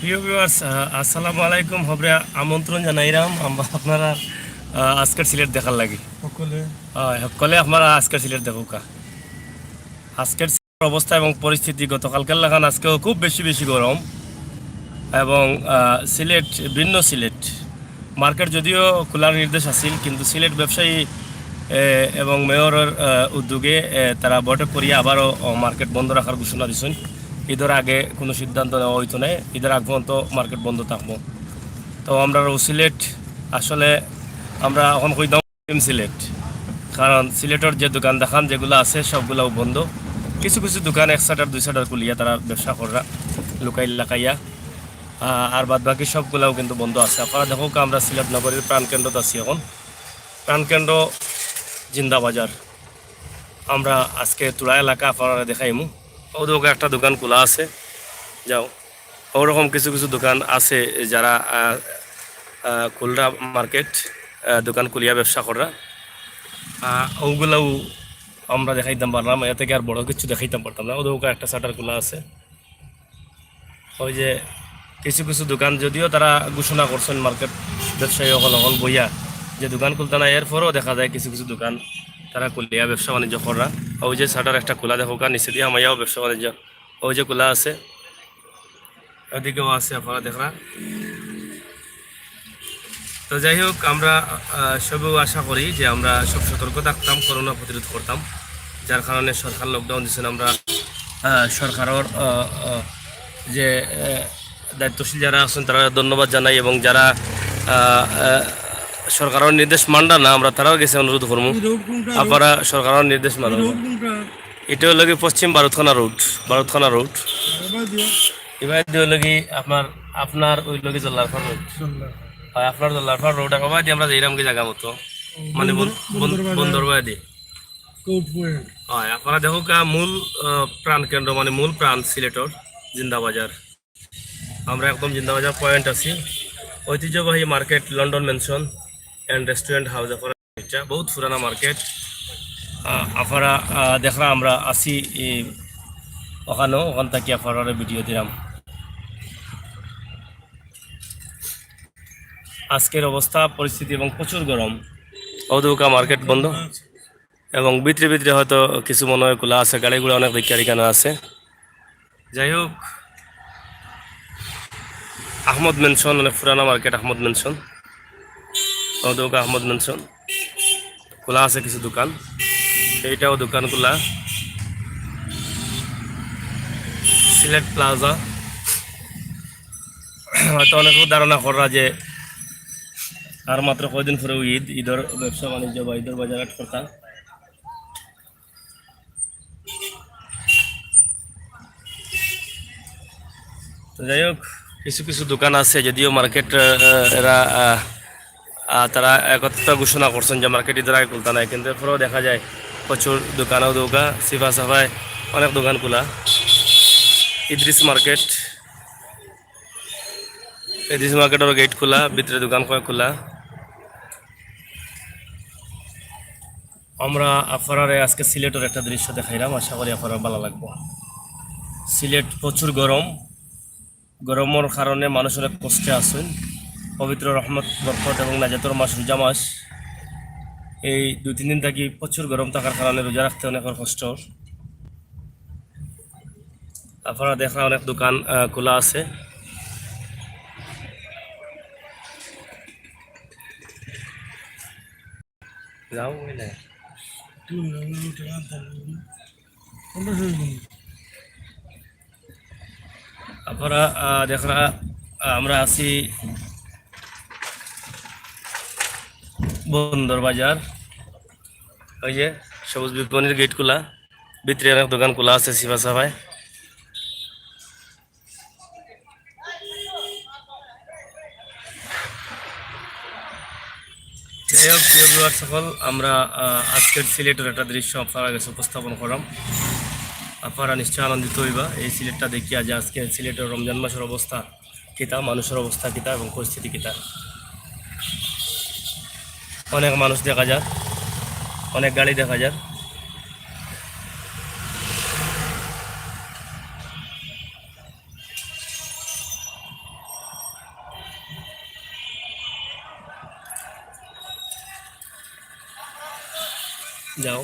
প্রিয় ভিউয়ার্স, আসসালামু আলাইকুম। হবরে আমন্ত্রণ জানাইরাম আপনারা আজকের সিলেট দেখার লাগি সকলে সকলে আপনারা আজকের সিলেট দেখুকা। আজকের সিলেটের অবস্থা এবং পরিস্থিতি গতকালকের লাগান আজকেও খুব বেশি বেশি গরম এবং সিলেট ভিন্ন সিলেট মার্কেট যদিও খোলার নির্দেশ আছিল, কিন্তু সিলেট ব্যবসায়ী এবং মেয়রের উদ্যোগে তারা বৈঠক করিয়া আবারও মার্কেট বন্ধ রাখার ঘোষণা দিয়েছেন। ঈদের আগে কোনো সিদ্ধান্ত নেওয়া হইতো না, ঈদের আগ পর্যন্ত মার্কেট বন্ধ থাকবো। তো আমরা সিলেট আসলে আমরা এখন কইতাম সিলেট, কারণ সিলেটের যে দোকান দেখান যেগুলো আছে সবগুলোও বন্ধ। কিছু কিছু দোকান এক সাইডার দুই সাইডার খুলিয়া তারা ব্যবসা করা লুকাই লাকাইয়া, আর বাদ বাকি সবগুলাও কিন্তু বন্ধ আছে। আপনারা দেখো আমরা সিলেট নগরীর প্রাণকেন্দ্রত আছি এখন। প্রাণকেন্দ্র জিন্দাবাজার। আমরা আজকে তুলা এলাকা আপনারা দেখাইমু। ওদের একটা দোকান খোলা আছে, যাও ওরকম কিছু কিছু দোকান আছে যারা খুলরা মার্কেট দোকান খুলিয়া ব্যবসা করা, ওগুলাও আমরা দেখাইতাম পারলাম। এ থেকে আর বড় কিছু দেখাইতাম পারতাম না। ওদের একটা শাটার খোলা আছে। ওই যে কিছু কিছু দোকান যদিও তারা ঘোষণা করছেন মার্কেট ব্যবসায়ী সকল বইয়া যে দোকান খুলতে না, এরপরও দেখা যায় কিছু কিছু দোকান তারা খুলিয়া ব্যবসা বাণিজ্য করা। ওই যে শাটার একটা খোলা দেখো, নিচে দিয়ে আমায়াও ব্যবসা বাণিজ্য ওই যে খোলা আছে, ওদিকেও আছে আপনারা দেখরা। তো যাই হোক, আমরা সবেও আশা করি যে আমরা সব সতর্ক থাকতাম, করোনা প্রতিরোধ করতাম, যার কারণে সরকার লকডাউন দিয়েছেন। আমরা সরকারের যে দায়িত্বশীল যারা আছেন তারা ধন্যবাদ জানাই, এবং যারা সরকারের নির্দেশ মানটা না আমরা তারাও গেছে অনুরোধ করবো আপনারা সরকারের নির্দেশ মানব। এটা হলো কি পশ্চিম ভারতখানা রোড এবার দিয়ে হলো কি আপনার আপনার ওই লগে জল্লারফার রোড। হয় আপনার জল্লারফার রোড আঁকাবাই দিয়ে আমরা যাইলাম কি জায়গা মতো, মানে বন্দরবাই দিয়ে। হয় আপনারা দেখো মূল প্রাণ কেন্দ্র মানে মূল প্রাণ সিলেটর জিন্দাবাজার। আমরা একদম জিন্দাবাজার পয়েন্ট আছি। ঐতিহ্যবাহী market London mention and restaurant house, এটা বহুত পুরানা মার্কেট। আপনারা দেখরা আমরা আছি ওখান থেকে আপনারা ভিডিও দিলাম। আজকের অবস্থা পরিস্থিতি এবং প্রচুর গরম। অদৌকা মার্কেট বন্ধ, এবং ভিতরে ভিতরে হয়তো কিছু মনে হয় খোলা আছে, গাড়িগুলো অনেক বিক্রি কেন আছে। যাই হোক, আহমদ মেনশন মানে পুরানা মার্কেট আহমদ মেনশন, অদৌকা আহমদ মেনশন খোলা আছে কিছু দোকান, এইটাও দোকান খোলা। সিলেট প্লাজা, হয়তো অনেকেও ধারণা করা যে আর মাত্র কয়দিন পরে ঈদের ব্যবসা বাণিজ্য বা ঈদের বাজার আট কথা। তো যাই হোক, কিছু কিছু দোকান আছে যদিও মার্কেট এরা তারা একত্রিত ঘোষণা করছেন যে মার্কেট ঈদের আগে খুলতে নাই, কিন্তু এরপরেও দেখা যায় প্রচুর দোকানও দৌকা সিফা সাফায় অনেক দোকান খোলা। ইদ্রিস মার্কেটের গেট খোলা, ভিতরে দোকান খোলা। আমরা আপনারা আজকে সিলেটের একটা দৃশ্য দেখাইলাম, আশা করি আপনারা ভালো লাগবো। সিলেট প্রচুর গরমের কারণে মানুষ অনেক কষ্টে আছেন। পবিত্র রহমত বরকত এবং নাজাতুর মাস রোজা মাস, এই 2-3 দিন থাকি প্রচুর গরম থাকার কারণে রোজা রাখতে অনেক কষ্ট। আপনারা দেখরা অনেক দোকান খোলা আছে। যাও আপনারা দেখরা আমরা আছি বন্দর বাজার। ওই যে সবুজ বিপণীর গেট খোলা, ভিতরে অনেক দোকান খোলা আছে সিফা সাফায়। যাই হোক, প্রিয় সকল, আমরা আজকের সিলেটের একটা দৃশ্য আপনারা কাছে উপস্থাপন করলাম। আপনারা নিশ্চয় আনন্দিত হইবা এই সিলেটটা দেখিয়া যে আজকে সিলেটের রমজান মাসের অবস্থা কিতা, মানুষের অবস্থা কিতা এবং পরিস্থিতি কিতা। অনেক মানুষ দেখা যায়, অনেক গাড়ি দেখা যায়। যাও।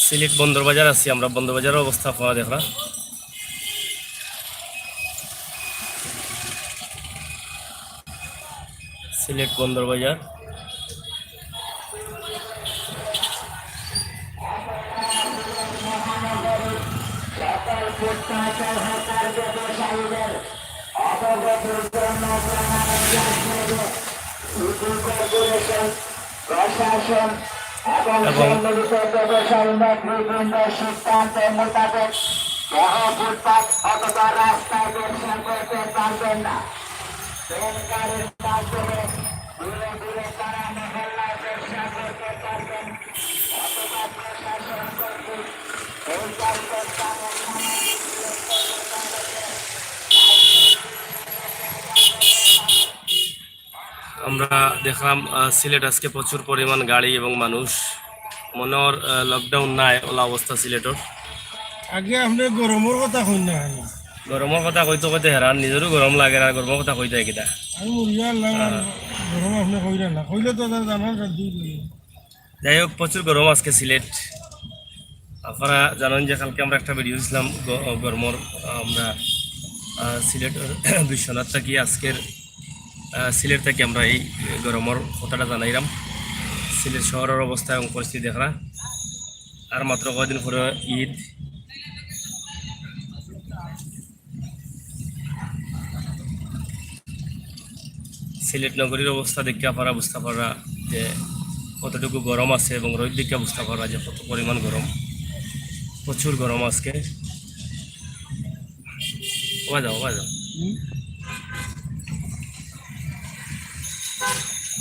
সিলেট বন্দর বাজার আছি আমরা, বন্দর বাজারের অবস্থা আপনারা দেখরা। সিলেট বন্দর বাজার। প্রশাসন এবং এবং সম্মিলিত ব্যবসায়ী নেতৃবৃন্দ সিদ্ধান্তের মোতাবেক দেহ ফুটপাত অথবা রাস্তায় ব্যবসা করতে পারবেন না। বেকারের মাধ্যমে দূরে দূরে তারা মহল্লায় ব্যবসা করতে পারবেন অথবা প্রশাসন কর্তৃক এই জাতীয় স্থানের আমরা দেখলাম সিলেট আজকে প্রচুর পরিমাণ গাড়ি এবং মানুষ। মনের লকডাউন নাই ওলা অবস্থা সিলেটর। আগে আপনি গরমের কথা কই না কেন? গরমের কথা কইতে কইতে হেরান, নিজেরও গরম লাগে আর গরমের কথা কইতে কিটা। আমি মরিয়া আল্লাহ গরম আপনি কইরা না কইলে তো তার জানার সাধ্য কই। যাই হোক, প্রচুর গরম আজকে সিলেট। আপনারা জানেন যে কালকে আমরা একটা ভিডিও দিয়েছিলাম গরমের। আমরা সিলেটের বিশ্বনাথ থাকি আজকের সিলেট থেকে আমরা এই গরমের কথাটা জানাইলাম। সিলেট শহরের অবস্থা এবং পরিস্থিতি দেখরা। আর মাত্র কয়েকদিন পরে ঈদ। সিলেট নগরীর অবস্থা দেখে আপনারা বুঝতে পারা যে কতটুকু গরম আছে, এবং রোদ দেখে বুঝতে পারা যে কত পরিমাণ গরম। প্রচুর গরম আজকে। যাও যাও।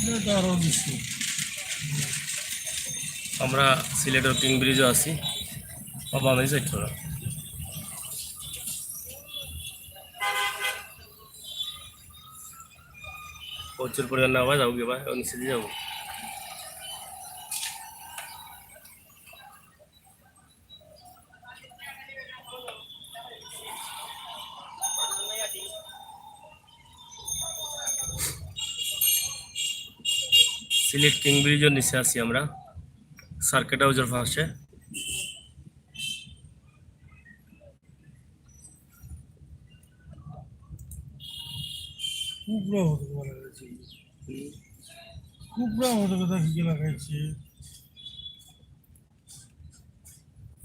এটা তো আরো বেশি। আমরা সিলেটের কিং ব্রিজও আছি। বাংলাদেশ প্রচুর পরিমাণে আওয়াজ যাও গিয়ে নিচে দিয়ে যাবো। সিলেট কিং ব্রিজের নিচে আছি আমরা, সার্কিট হাউসের পাশে। কুবরা হতে বলা গেছে। কুবরা হতে কথা কি লাগাইছে?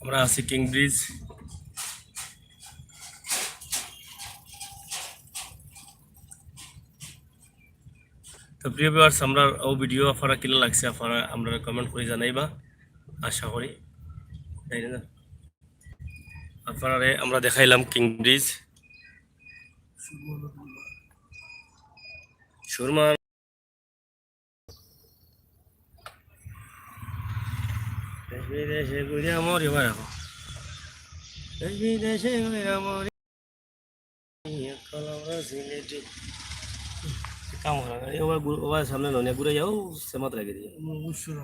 আমরা আছি কিং ব্রিজ। তো প্রিয় ভিউয়ার্স, আমরা ও ভিডিও আপনারা কিলা লাগছে আপনারা আমরা কমেন্ট করে জানাইবা, আশা করি তাই না। আপনারা আমরা দেখাইলাম কিং ব্রিজ। সুরমা দেশে ঘুরে মরি রাখো, দেশে ঘুরে মরি সিলেটে কাম করা। সামনে ননিয়া ঘুরে যাও, সে মাত্র রেখে দিয়ে অবশ্যই